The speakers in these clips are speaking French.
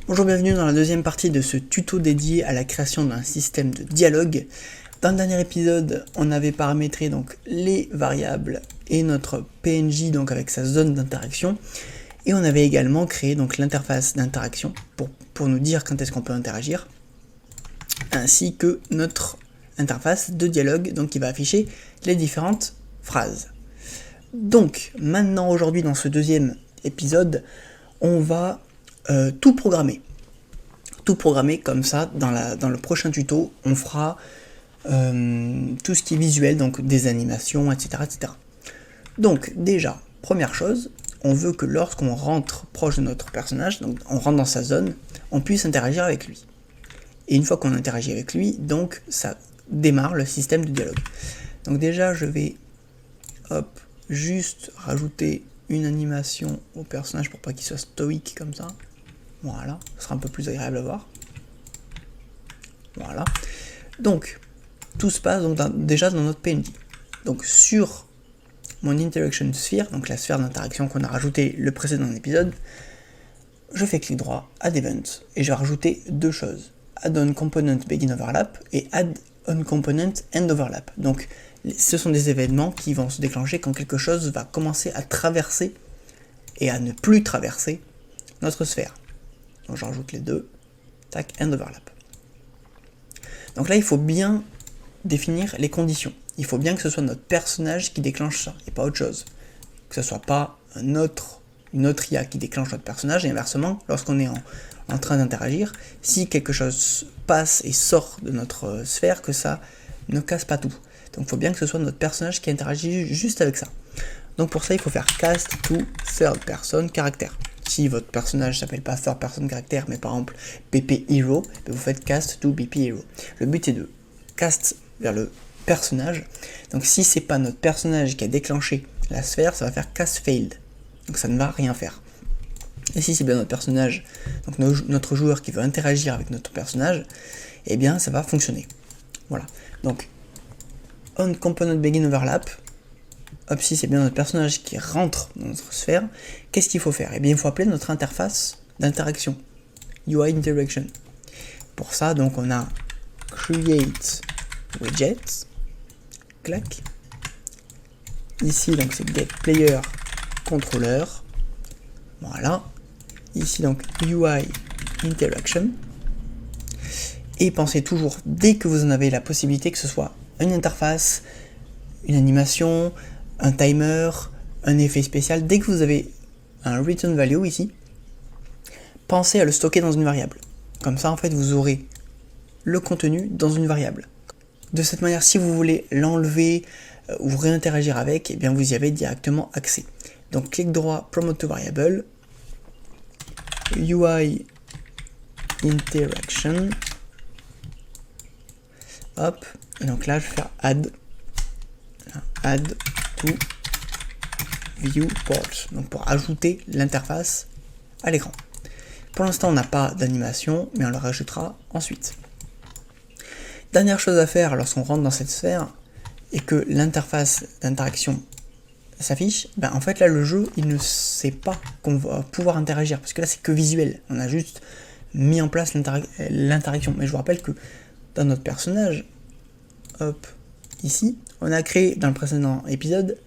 Bonjour, bienvenue dans la deuxième partie de ce tuto dédié à la création d'un système de dialogue. Dans le dernier épisode, on avait paramétré donc les variables et notre PNJ donc avec sa zone d'interaction. Et on avait également créé donc l'interface d'interaction pour nous dire quand est-ce qu'on peut interagir, ainsi que notre interface de dialogue donc qui va afficher les différentes phrases. Donc maintenant aujourd'hui dans ce deuxième épisode, on va tout programmer. Tout programmer comme ça, dans le prochain tuto, on fera tout ce qui est visuel, donc des animations, etc., etc. Donc déjà, première chose, on veut que lorsqu'on rentre proche de notre personnage, donc on rentre dans sa zone, on puisse interagir avec lui. Et une fois qu'on interagit avec lui, donc ça démarre le système de dialogue. Donc déjà, je vais juste rajouter une animation au personnage pour pas qu'il soit stoïque comme ça. Voilà, ce sera un peu plus agréable à voir. Voilà. Donc, tout se passe donc déjà dans notre PNJ. Donc sur mon interaction sphere, donc la sphère d'interaction qu'on a rajoutée le précédent épisode, je fais clic droit, add event, et je vais rajouter deux choses. Add on component begin overlap et add on component end overlap. Donc ce sont des événements qui vont se déclencher quand quelque chose va commencer à traverser et à ne plus traverser notre sphère. Donc je rajoute les deux, tac, end overlap. Donc là il faut bien définir les conditions. Il faut bien que ce soit notre personnage qui déclenche ça, et pas autre chose. Que ce soit pas une autre IA qui déclenche notre personnage, et inversement, lorsqu'on est en train d'interagir, si quelque chose passe et sort de notre sphère, que ça ne casse pas tout. Donc il faut bien que ce soit notre personnage qui interagit juste avec ça. Donc pour ça, il faut faire cast to third person character. Si votre personnage s'appelle pas third person character, mais par exemple BP Hero, vous faites cast to BP Hero. Le but est de cast vers le personnage. Donc si c'est pas notre personnage qui a déclenché la sphère, ça va faire cast failed. Donc ça ne va rien faire. Et si c'est bien notre personnage, donc notre joueur qui veut interagir avec notre personnage, eh bien ça va fonctionner. Voilà. Donc on component begin overlap. Hop, si c'est bien notre personnage qui rentre dans notre sphère, qu'est-ce qu'il faut faire? Eh bien il faut appeler notre interface d'interaction, UI interaction. Pour ça, donc on a create widget, clac. Ici donc c'est get player controller. Voilà. Ici donc UI interaction. Et pensez toujours, dès que vous en avez la possibilité, que ce soit une interface, une animation, un timer, un effet spécial, dès que vous avez un return value ici, pensez à le stocker dans une variable. Comme ça en fait vous aurez le contenu dans une variable. De cette manière, si vous voulez l'enlever ou réinteragir avec, eh bien vous y avez directement accès. Donc clic droit, promote to variable, UI interaction, hop, et donc là je vais faire add to viewport, donc pour ajouter l'interface à l'écran. Pour l'instant on n'a pas d'animation, mais on le rajoutera ensuite. Dernière chose à faire lorsqu'on rentre dans cette sphère et que l'interface d'interaction s'affiche, ben en fait là le jeu il ne sait pas qu'on va pouvoir interagir, parce que là c'est que visuel, on a juste mis en place l'interaction. Mais je vous rappelle que dans notre personnage, hop, ici, on a créé dans le précédent épisode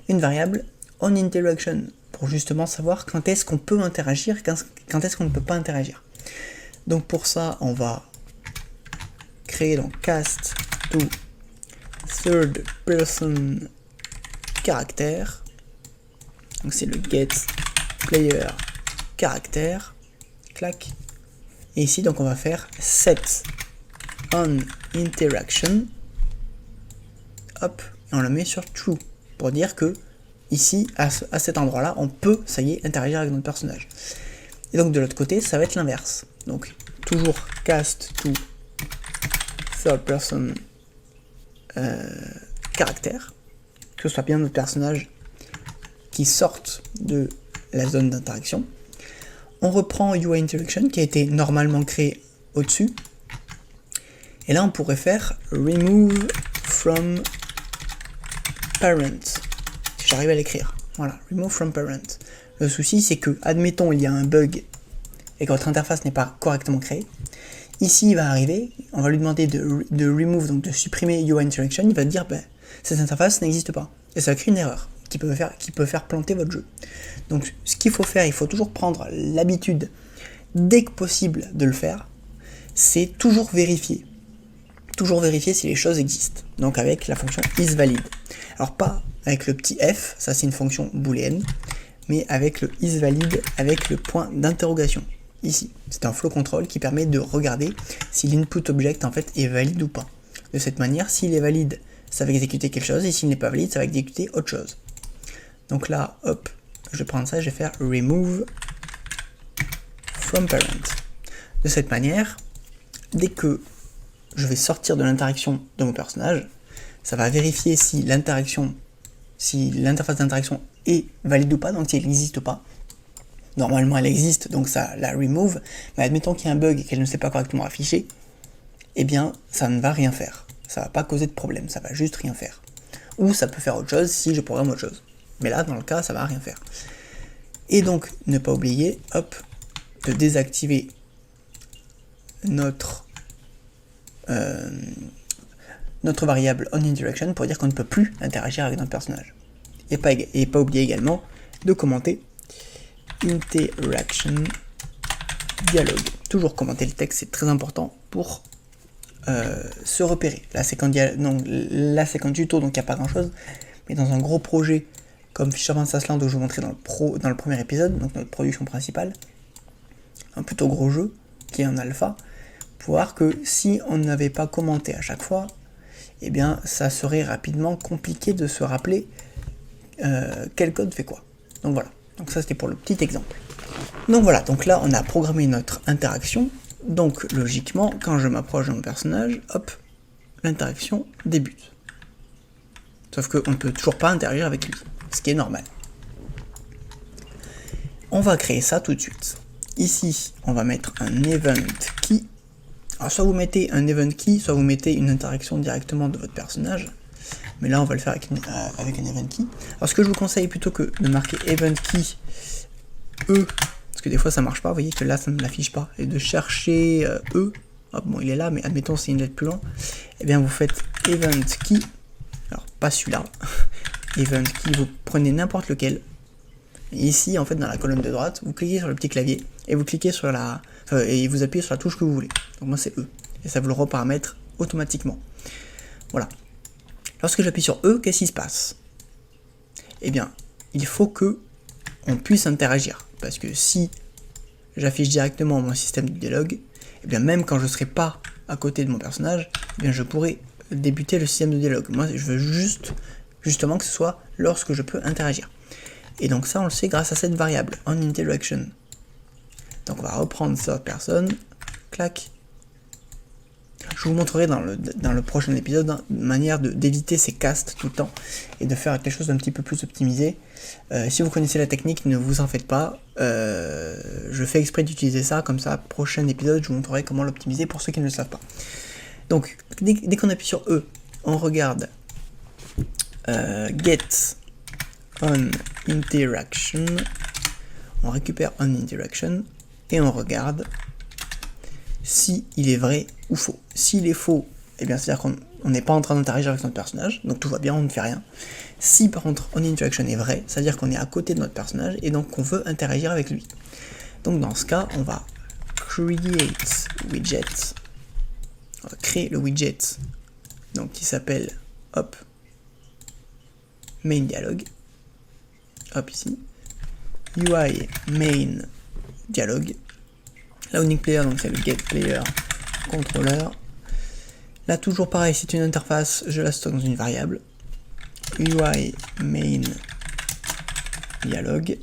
une variable onInteraction pour justement savoir quand est-ce qu'on peut interagir, quand est-ce qu'on ne peut pas interagir. Donc pour ça, on va créer donc cast to third person character. Donc c'est le get player character, clac. Et ici donc on va faire set on interaction, hop, et on le met sur true pour dire que ici à cet endroit là on peut, ça y est, interagir avec notre personnage. Et donc de l'autre côté ça va être l'inverse, donc toujours cast to third person character, que ce soit bien notre personnage qui sorte de la zone d'interaction. On reprend UI interaction qui a été normalement créé au-dessus. Et là on pourrait faire remove from parent. Si j'arrive à l'écrire. Voilà, remove from parent. Le souci c'est que, admettons il y a un bug et que votre interface n'est pas correctement créée, ici il va arriver, on va lui demander de remove, donc de supprimer UI Interaction, il va dire cette interface n'existe pas. Et ça va créer une erreur qui peut faire planter votre jeu. Donc ce qu'il faut faire, il faut toujours prendre l'habitude, dès que possible de le faire, c'est toujours vérifier. Toujours vérifier si les choses existent. Donc avec la fonction isValid. Alors pas avec le petit f, ça c'est une fonction booléenne, mais avec le isValid avec le point d'interrogation. Ici, c'est un flow control qui permet de regarder si l'input object en fait est valide ou pas. De cette manière, s'il est valide, ça va exécuter quelque chose, et s'il n'est pas valide, ça va exécuter autre chose. Donc là, hop, je vais prendre ça, je vais faire remove from parent. De cette manière, dès que je vais sortir de l'interaction de mon personnage, ça va vérifier si l'interface d'interaction est valide ou pas, donc si elle n'existe pas. Normalement elle existe, donc ça la remove, mais admettons qu'il y a un bug et qu'elle ne s'est pas correctement affichée, eh bien ça ne va rien faire. Ça va pas causer de problème, ça va juste rien faire. Ou ça peut faire autre chose si je programme autre chose. Mais là, dans le cas, ça va rien faire. Et donc, ne pas oublier, hop, de désactiver notre variable onInteraction pour dire qu'on ne peut plus interagir avec notre personnage. Et pas oublier également de commenter interaction dialogue. Toujours commenter le texte, c'est très important pour se repérer. Là c'est quand tuto, donc il n'y a pas grand chose, mais dans un gros projet comme Fisherman's Island dont je vous montrais dans le premier épisode, donc notre production principale, un plutôt gros jeu qui est en alpha, pour voir que si on n'avait pas commenté à chaque fois, eh bien ça serait rapidement compliqué de se rappeler quel code fait quoi. Donc voilà, donc ça c'était pour le petit exemple. Donc voilà, donc là on a programmé notre interaction, donc logiquement quand je m'approche de mon personnage, hop, l'interaction débute. Sauf qu'on ne peut toujours pas interagir avec lui, ce qui est normal. On va créer ça tout de suite. Ici, on va mettre un event key. Alors soit vous mettez un event key, soit vous mettez une interaction directement de votre personnage. Mais là, on va le faire avec un event key. Alors ce que je vous conseille, plutôt que de marquer event key E, parce que des fois ça marche pas, vous voyez que là ça ne l'affiche pas, et de chercher E, hop, bon il est là, mais admettons c'est une lettre plus loin, et bien vous faites event key, alors pas celui-là, event key, vous prenez n'importe lequel, et ici en fait dans la colonne de droite, vous cliquez sur le petit clavier, et vous cliquez sur et vous appuyez sur la touche que vous voulez, donc moi c'est E, et ça vous le reparamètre automatiquement. Voilà. Lorsque j'appuie sur E, qu'est-ce qui se passe? Eh bien, il faut que on puisse interagir, parce que si j'affiche directement mon système de dialogue, et bien même quand je ne serai pas à côté de mon personnage, eh bien je pourrai débuter le système de dialogue. Moi je veux justement que ce soit lorsque je peux interagir. Et donc ça on le sait grâce à cette variable, onInteraction. Donc on va reprendre cette personne, clac. Je vous montrerai dans le prochain épisode une manière d'éviter ces castes tout le temps et de faire quelque chose d'un petit peu plus optimisé. Si vous connaissez la technique, ne vous en faites pas. Je fais exprès d'utiliser ça, comme ça, prochain épisode, je vous montrerai comment l'optimiser pour ceux qui ne le savent pas. Donc, dès qu'on appuie sur E, on regarde get on interaction, on récupère on interaction et on regarde si il est vrai ou faux. S'il est faux, eh bien c'est-à-dire qu'on n'est pas en train d'interagir avec notre personnage, donc tout va bien, on ne fait rien. Si par contre onInteraction est vrai, c'est-à-dire qu'on est à côté de notre personnage et donc qu'on veut interagir avec lui. Donc dans ce cas, on va create widget, on va créer le widget donc qui s'appelle hop main dialogue, hop ici, UI main dialogue. La unique player, donc c'est le get player controller. Là toujours pareil, c'est une interface, je la stocke dans une variable. UI main dialogue.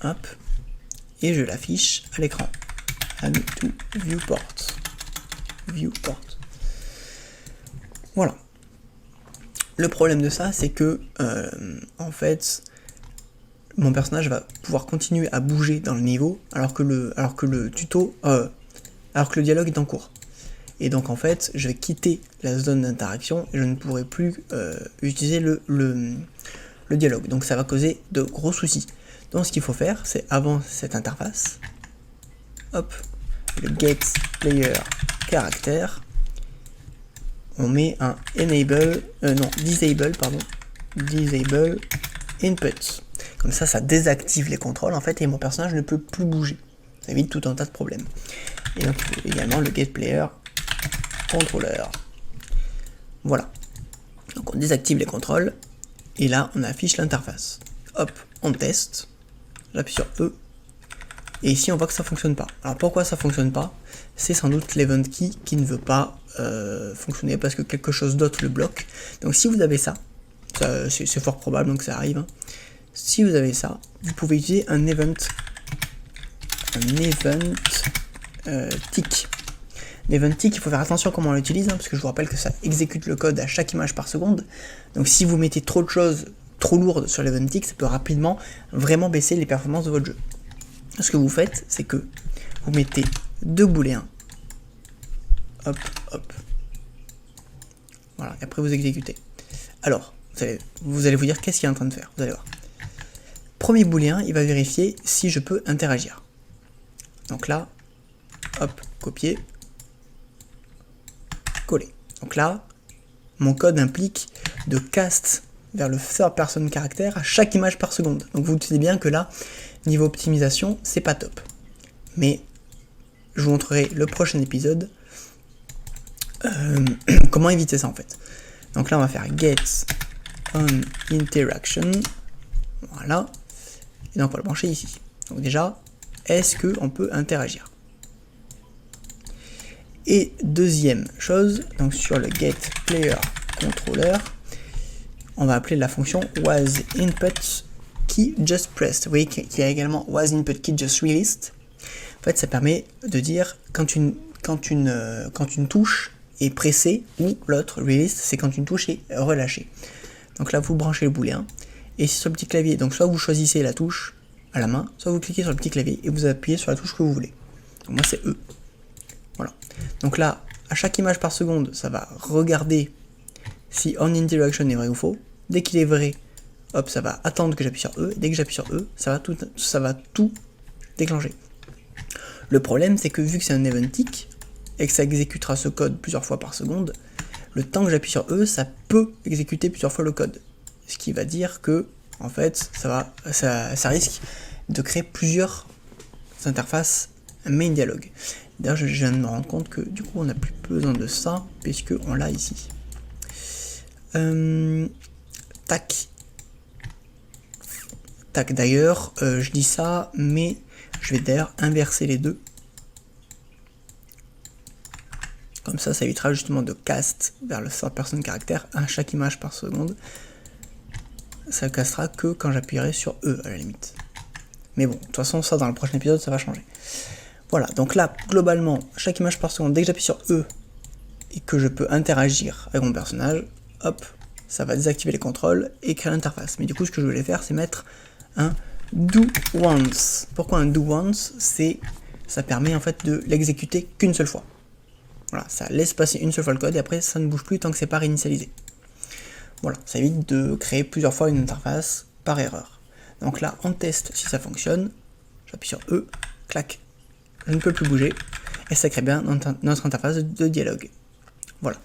Hop. Et je l'affiche à l'écran. Add to viewport. Viewport. Voilà. Le problème de ça, c'est que en fait, mon personnage va pouvoir continuer à bouger dans le niveau alors que le dialogue est en cours. Et donc en fait, je vais quitter la zone d'interaction et je ne pourrai plus utiliser le dialogue. Donc ça va causer de gros soucis. Donc ce qu'il faut faire, c'est avant cette interface, hop, le get player caractère, on met un disable input. Comme ça désactive les contrôles en fait et mon personnage ne peut plus bouger. Ça évite tout un tas de problèmes. Et donc également le get player controller. Voilà. Donc on désactive les contrôles et là on affiche l'interface. Hop, on teste. J'appuie sur E. Et ici on voit que ça fonctionne pas. Alors pourquoi ça fonctionne pas? C'est sans doute l'event key qui ne veut pas fonctionner parce que quelque chose d'autre le bloque. Donc si vous avez ça c'est fort probable donc ça arrive. Hein. Si vous avez ça, vous pouvez utiliser un event tick. L'event tick, il faut faire attention comment on l'utilise, hein, parce que je vous rappelle que ça exécute le code à chaque image par seconde. Donc si vous mettez trop de choses trop lourdes sur l'event tick, ça peut rapidement vraiment baisser les performances de votre jeu. Ce que vous faites, c'est que vous mettez 2 booléens. Hop, hop. Voilà, et après vous exécutez. Alors, vous allez vous dire qu'est-ce qu'il est en train de faire. Vous allez voir. Premier booléen, il va vérifier si je peux interagir. Donc là, hop, copier, coller. Donc là, mon code implique de cast vers le third person caractère à chaque image par seconde. Donc vous savez bien que là, niveau optimisation, c'est pas top. Mais je vous montrerai le prochain épisode comment éviter ça en fait. Donc là, on va faire get on interaction. Voilà. Et donc on va le brancher ici. Donc déjà, est-ce qu'on peut interagir? Et deuxième chose, donc sur le get player controller, on va appeler la fonction was input key just pressed. Vous voyez qu'il y a également was input key just released. En fait, ça permet de dire quand une touche est pressée ou l'autre released, c'est quand une touche est relâchée. Donc là, vous branchez le booléen et sur le petit clavier, donc soit vous choisissez la touche à la main, soit vous cliquez sur le petit clavier et vous appuyez sur la touche que vous voulez. Donc moi, c'est E. Voilà. Donc là, à chaque image par seconde, ça va regarder si on interaction est vrai ou faux. Dès qu'il est vrai, hop, ça va attendre que j'appuie sur E. Dès que j'appuie sur E, ça va tout déclencher. Le problème, c'est que vu que c'est un event tick et que ça exécutera ce code plusieurs fois par seconde, le temps que j'appuie sur E, ça peut exécuter plusieurs fois le code. Ce qui va dire que, en fait, ça risque de créer plusieurs interfaces main dialogue. D'ailleurs, je viens de me rendre compte que du coup, on n'a plus besoin de ça, puisque on l'a ici. Tac. Tac, d'ailleurs, je dis ça, mais je vais d'ailleurs inverser les deux. Comme ça évitera justement de cast vers le third person caractère à chaque image par seconde. Ça castera que quand j'appuierai sur E à la limite. Mais bon, de toute façon, ça dans le prochain épisode, ça va changer. Voilà, donc là, globalement, chaque image par seconde, dès que j'appuie sur E et que je peux interagir avec mon personnage, hop, ça va désactiver les contrôles et créer l'interface. Mais du coup, ce que je voulais faire, c'est mettre un do once. Pourquoi un do once? Ça permet en fait de l'exécuter qu'une seule fois. Voilà, ça laisse passer une seule fois le code et après ça ne bouge plus tant que c'est pas réinitialisé. Voilà, ça évite de créer plusieurs fois une interface par erreur. Donc là, on teste si ça fonctionne. J'appuie sur E, clac, je ne peux plus bouger et ça crée bien notre interface de dialogue. Voilà.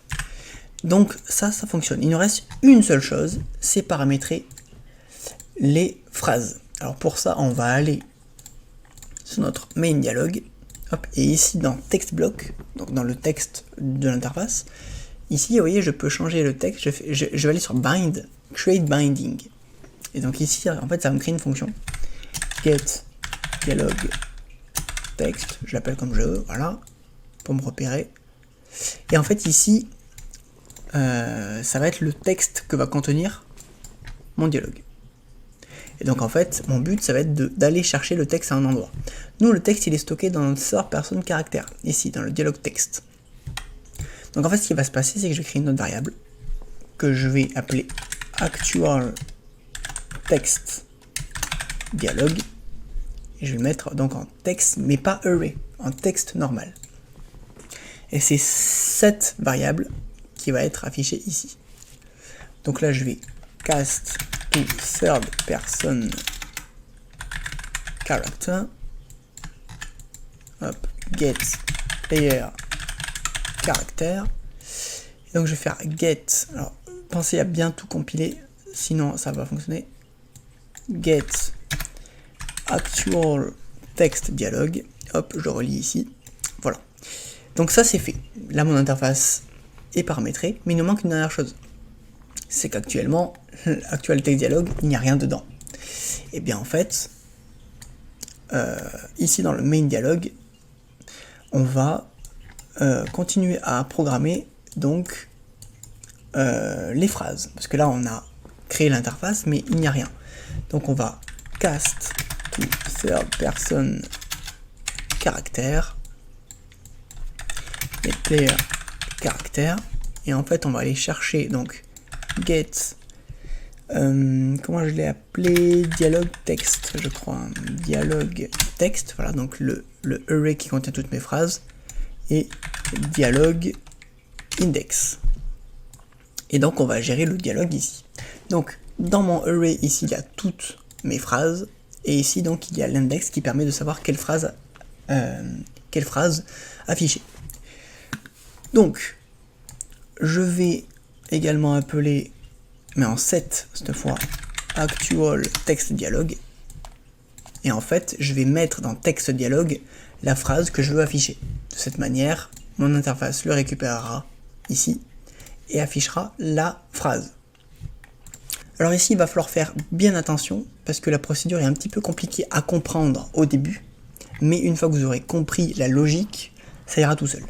Donc ça fonctionne. Il nous reste une seule chose, c'est paramétrer les phrases. Alors pour ça, on va aller sur notre main dialogue. Hop, et ici dans text block, donc dans le texte de l'interface, ici vous voyez je peux changer le texte, je vais aller sur bind, create binding. Et donc ici en fait ça va me créer une fonction get dialogue text, je l'appelle comme je veux, voilà, pour me repérer. Et en fait ici ça va être le texte que va contenir mon dialogue. Et donc en fait, mon but, ça va être d'aller chercher le texte à un endroit. Nous, le texte, il est stocké dans notre third person caractère, ici, dans le dialogue texte. Donc en fait, ce qui va se passer, c'est que je vais créer une autre variable que je vais appeler actual text dialogue. Et je vais le mettre donc en texte, mais pas array, en texte normal. Et c'est cette variable qui va être affichée ici. Donc là, je vais cast to third person character, hop, get player character. Et donc je vais faire get, alors pensez à bien tout compiler, sinon ça va fonctionner. Get actual text dialogue, hop, je relis ici, voilà. Donc ça c'est fait, là mon interface est paramétrée, mais il nous manque une dernière chose. C'est qu'actuellement, actual text dialogue, il n'y a rien dedans. Et bien en fait, ici dans le main dialogue, on va continuer à programmer donc les phrases. Parce que là on a créé l'interface, mais il n'y a rien. Donc on va cast to third person character et player character. Et en fait on va aller chercher donc get, comment je l'ai appelé, dialogue texte, je crois, dialogue texte, voilà, donc le array qui contient toutes mes phrases, et dialogue index. Et donc on va gérer le dialogue ici. Donc dans mon array ici il y a toutes mes phrases, et ici donc il y a l'index qui permet de savoir quelle phrase afficher. Donc je vais également appeler, mais en set cette fois, actual text dialogue, et en fait je vais mettre dans text dialogue la phrase que je veux afficher. De cette manière mon interface le récupérera ici et affichera la phrase. Alors ici il va falloir faire bien attention parce que la procédure est un petit peu compliquée à comprendre au début, mais une fois que vous aurez compris la logique, ça ira tout seul.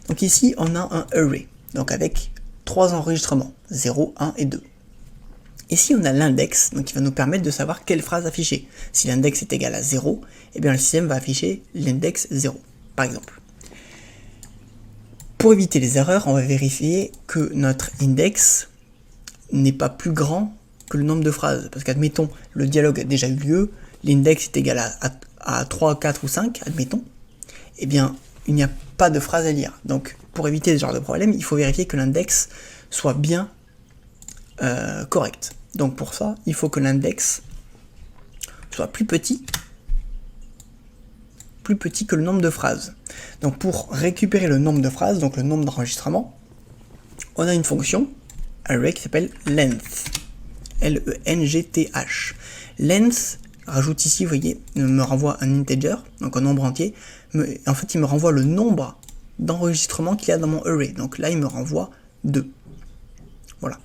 Donc ici on a un array, donc avec 3 enregistrements, 0, 1 et 2. Ici on a l'index, donc qui va nous permettre de savoir quelle phrase afficher. Si l'index est égal à 0, eh bien le système va afficher l'index 0, par exemple. Pour éviter les erreurs, on va vérifier que notre index n'est pas plus grand que le nombre de phrases. Parce qu'admettons, le dialogue a déjà eu lieu, l'index est égal à 3, 4 ou 5, admettons, eh bien il n'y a pas de phrase à lire. Donc pour éviter ce genre de problème, il faut vérifier que l'index soit bien correct. Donc pour ça, il faut que l'index soit plus petit que le nombre de phrases. Donc pour récupérer le nombre de phrases, donc le nombre d'enregistrements, on a une fonction array qui s'appelle length, L-E-N-G-T-H. Length rajoute ici, vous voyez, me renvoie un integer, donc un nombre entier, mais en fait il me renvoie le nombre d'enregistrements qu'il y a dans mon array, donc là il me renvoie 2. Voilà.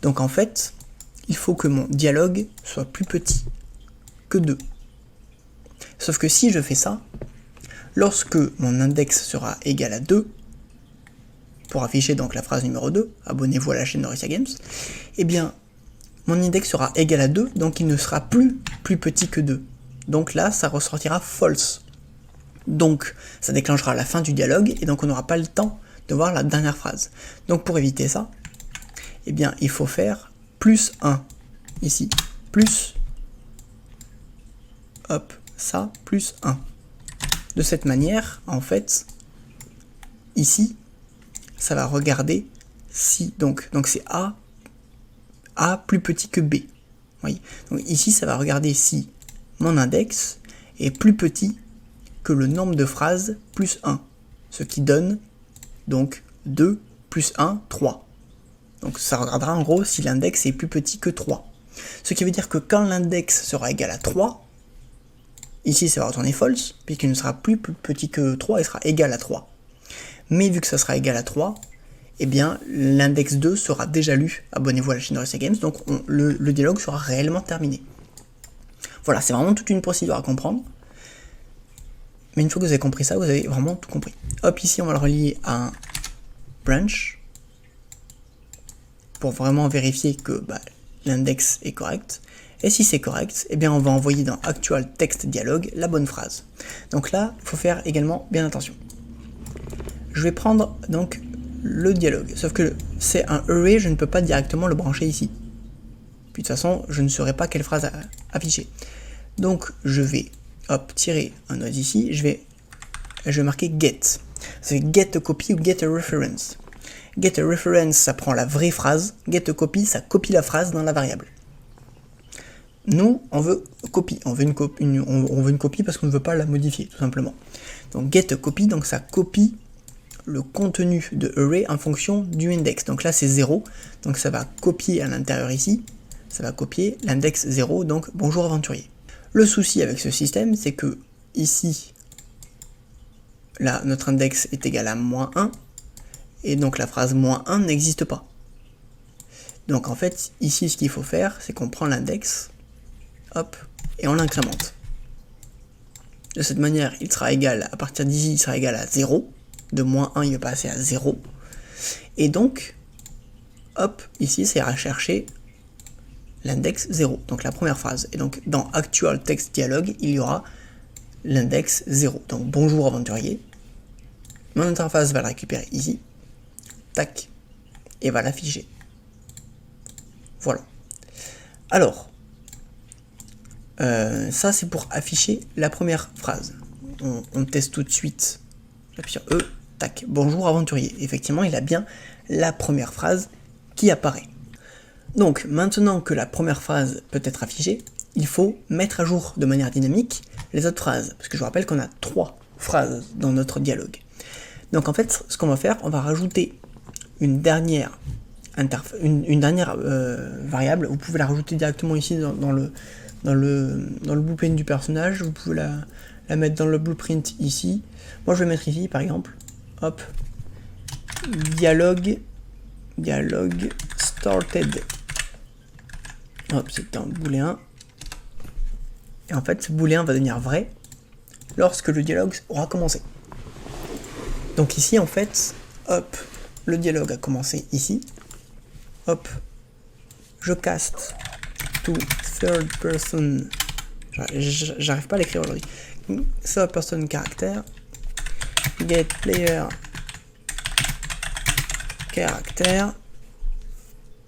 Donc en fait, il faut que mon dialogue soit plus petit que 2. Sauf que si je fais ça, lorsque mon index sera égal à 2, pour afficher donc la phrase numéro 2, abonnez-vous à la chaîne Norissia Games, eh bien, mon index sera égal à 2, donc il ne sera plus petit que 2. Donc là, ça ressortira false. Donc, ça déclenchera la fin du dialogue, et donc on n'aura pas le temps de voir la dernière phrase. Donc pour éviter ça, eh bien, il faut faire plus 1, ici, plus, hop, ça, plus 1. De cette manière, en fait, ici, ça va regarder si, donc c'est A plus petit que B. Oui. Donc ici, ça va regarder si mon index est plus petit que le nombre de phrases plus 1, ce qui donne donc 2 plus 1, 3. Donc ça regardera en gros si l'index est plus petit que 3. Ce qui veut dire que quand l'index sera égal à 3, ici ça va retourner false, puisqu'il ne sera plus petit que 3, il sera égal à 3. Mais vu que ça sera égal à 3, eh bien l'index 2 sera déjà lu, abonnez-vous à la chaîne Norissia Games, donc le dialogue sera réellement terminé. Voilà, c'est vraiment toute une procédure à comprendre. Mais une fois que vous avez compris ça, vous avez vraiment tout compris. Hop, ici on va le relier à un branch, pour vraiment vérifier que l'index est correct. Et si c'est correct, eh bien on va envoyer dans actual text dialogue la bonne phrase. Donc là, il faut faire également bien attention. Je vais prendre donc le dialogue, sauf que c'est un array, je ne peux pas directement le brancher ici. Puis de toute façon, je ne saurai pas quelle phrase afficher. Donc je vais tirer un node ici, je vais marquer get. C'est get a copy ou get a reference. Get a reference, ça prend la vraie phrase. Get a copy, ça copie la phrase dans la variable. Nous, on veut copie, on veut une copie parce qu'on ne veut pas la modifier, tout simplement. Donc get copy, donc ça copie le contenu de array en fonction du index. Donc là c'est 0, donc ça va copier à l'intérieur ici, ça va copier l'index 0, donc bonjour aventurier. Le souci avec ce système, c'est que ici, là, notre index est égal à -1, et donc la phrase -1 n'existe pas. Donc en fait, ici, ce qu'il faut faire, c'est qu'on prend l'index, hop, et on l'incrémente. De cette manière, il sera égal, à partir d'ici, il sera égal à 0, de -1, il va passer à 0, et donc, hop, ici, c'est à chercher l'index 0, donc la première phrase. Et donc, dans Actual Text Dialogue, il y aura l'index 0. Donc, bonjour aventurier. Mon interface va le récupérer ici. Tac. Et va l'afficher. Voilà. Alors, ça c'est pour afficher la première phrase. On teste tout de suite. J'appuie sur E. Tac. Bonjour aventurier. Effectivement, il a bien la première phrase qui apparaît. Donc, maintenant que la première phrase peut être affichée, il faut mettre à jour de manière dynamique les autres phrases. Parce que je vous rappelle qu'on a 3 phrases dans notre dialogue. Donc en fait, ce qu'on va faire, on va rajouter une dernière variable. Vous pouvez la rajouter directement ici dans le blueprint du personnage. Vous pouvez la mettre dans le blueprint ici. Moi, je vais mettre ici, par exemple, hop, dialogue started. Hop, c'est un booléen. Et en fait, ce booléen va devenir vrai lorsque le dialogue aura commencé. Donc ici, en fait, hop, le dialogue a commencé ici. Hop, je cast to third person. J'arrive pas à l'écrire aujourd'hui. Third person character. Get player character.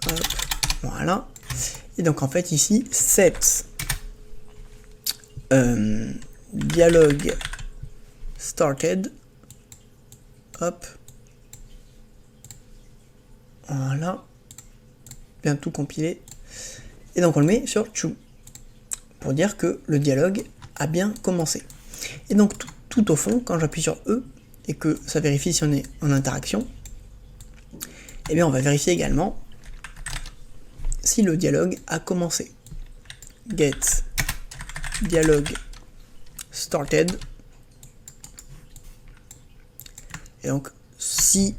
Hop, voilà. Et donc en fait ici, set dialogue started. Hop. Voilà. Bien tout compilé. Et donc on le met sur true. Pour dire que le dialogue a bien commencé. Et donc tout au fond, quand j'appuie sur E et que ça vérifie si on est en interaction, eh bien on va vérifier également si le dialogue a commencé. Get dialogue started. Et donc, si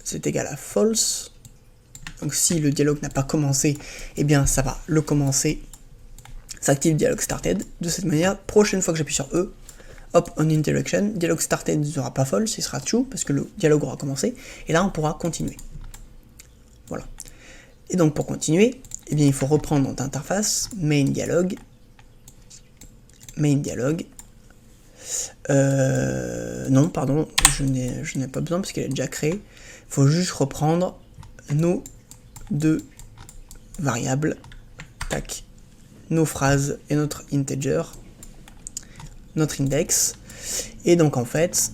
c'est égal à false, donc si le dialogue n'a pas commencé, eh bien ça va le commencer. Ça active dialogue started. De cette manière, prochaine fois que j'appuie sur E, hop, on interaction, dialogue started ne sera pas false, il sera true, parce que le dialogue aura commencé. Et là, on pourra continuer. Voilà. Et donc, pour continuer, eh bien, il faut reprendre notre interface, main dialogue. Non, pardon, je n'ai pas besoin parce qu'elle est déjà créée. Il faut juste reprendre nos 2 variables, tac, nos phrases et notre integer, notre index. Et donc en fait,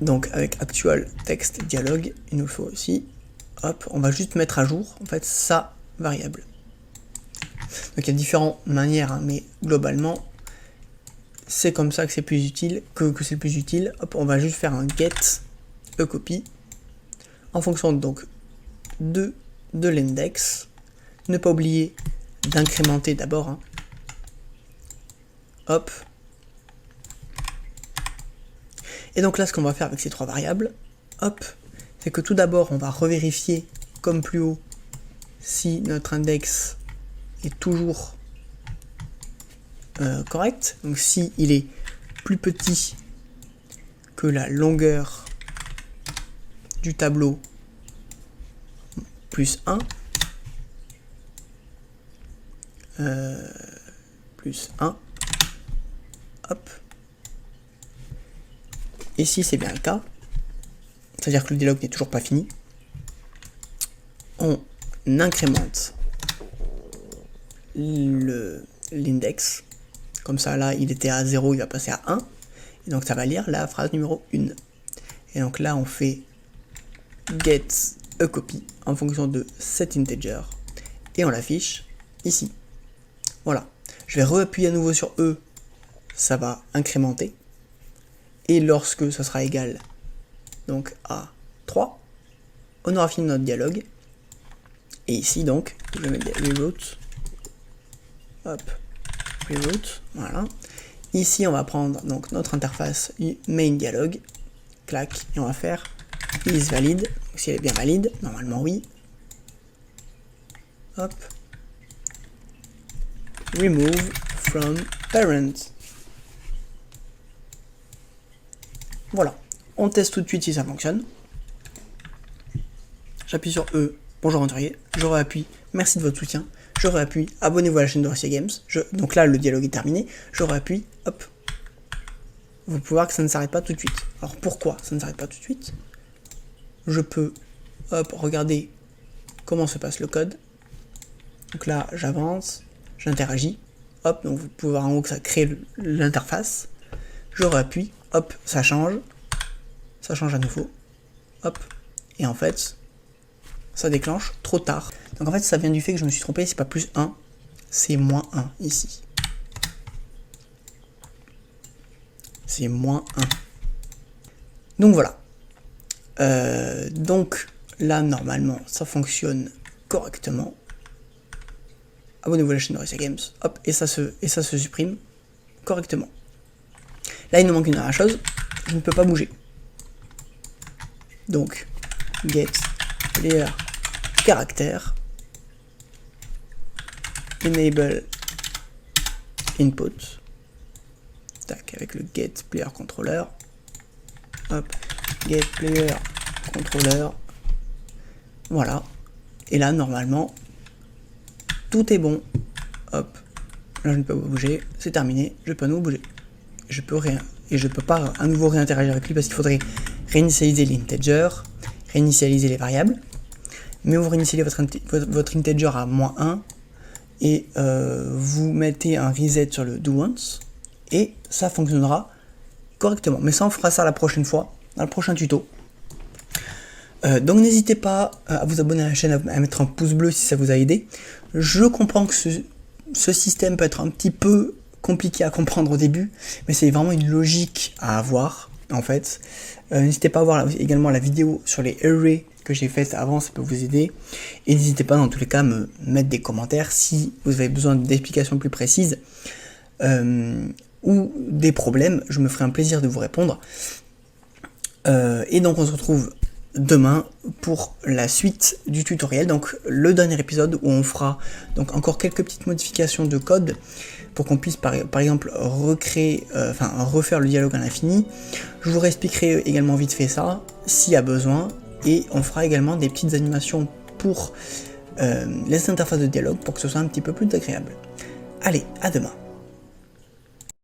donc avec actual text dialogue, il nous faut aussi, hop, on va juste mettre à jour en fait sa variable. Donc il y a différentes manières, hein, mais globalement, c'est comme ça que c'est plus utile, que c'est le plus utile. Hop, on va juste faire un get copy en fonction donc de l'index. Ne pas oublier d'incrémenter d'abord. Hein. Hop. Et donc là, ce qu'on va faire avec ces 3 variables, hop, c'est que tout d'abord, on va revérifier comme plus haut si notre index est toujours correct. Donc si il est plus petit que la longueur du tableau plus 1, hop. Et si c'est bien le cas, c'est-à-dire que le dialogue n'est toujours pas fini, on incrémente l'index. Comme ça, là, il était à 0, il va passer à 1. Et donc, ça va lire la phrase numéro 1. Et donc là, on fait get a copy en fonction de cet integer. Et on l'affiche ici. Voilà. Je vais re-appuyer à nouveau sur E, ça va incrémenter. Et lorsque ça sera égal donc à 3, on aura fini notre dialogue. Et ici donc, je vais mettre reroute. Hop, reroute, voilà. Ici on va prendre donc notre interface main dialogue, clac, et on va faire is valide. Donc, si elle est bien valide, normalement oui. Hop. Remove from parent. Voilà, on teste tout de suite si ça fonctionne. J'appuie sur E, bonjour aventurier, je réappuie, merci de votre soutien, je réappuie, abonnez-vous à la chaîne de Russia Games, donc là le dialogue est terminé, je réappuie, hop. Vous pouvez voir que ça ne s'arrête pas tout de suite. Alors pourquoi ça ne s'arrête pas tout de suite? Je peux, hop, regarder comment se passe le code. Donc là j'avance, j'interagis, hop, donc vous pouvez voir en haut que ça crée l'interface. Je réappuie, hop, ça change à nouveau, hop, et en fait, ça déclenche trop tard. Donc en fait, ça vient du fait que je me suis trompé, c'est pas plus 1, c'est moins 1 ici. C'est moins 1. Donc voilà. Donc là, normalement, ça fonctionne correctement. Abonnez-vous à la chaîne de Russia Games, hop, et ça se supprime correctement. Là, il nous manque une dernière chose, je ne peux pas bouger. Donc, get player caractère, enable input, tac, avec le get player controller, hop, get player controller, voilà, et là, normalement, tout est bon, hop, là, je ne peux pas bouger, c'est terminé, je peux à nouveau bouger. Je peux rien, et je peux pas à nouveau réinteragir avec lui parce qu'il faudrait réinitialiser l'integer, réinitialiser les variables, mais vous réinitialisez votre integer à -1 et vous mettez un reset sur le do once et ça fonctionnera correctement. Mais ça, on fera ça la prochaine fois, dans le prochain tuto. Donc n'hésitez pas à vous abonner à la chaîne, à mettre un pouce bleu si ça vous a aidé. Je comprends que ce système peut être un petit peu compliqué à comprendre au début, mais c'est vraiment une logique à avoir en fait. N'hésitez pas à voir également la vidéo sur les arrays que j'ai faite avant, ça peut vous aider. Et n'hésitez pas dans tous les cas à me mettre des commentaires si vous avez besoin d'explications plus précises ou des problèmes, je me ferai un plaisir de vous répondre. Et donc on se retrouve demain pour la suite du tutoriel, donc le dernier épisode où on fera donc encore quelques petites modifications de code pour qu'on puisse par exemple refaire le dialogue à l'infini. Je vous réexpliquerai également vite fait ça s'il y a besoin, et on fera également des petites animations pour les interfaces de dialogue pour que ce soit un petit peu plus agréable. Allez, à demain.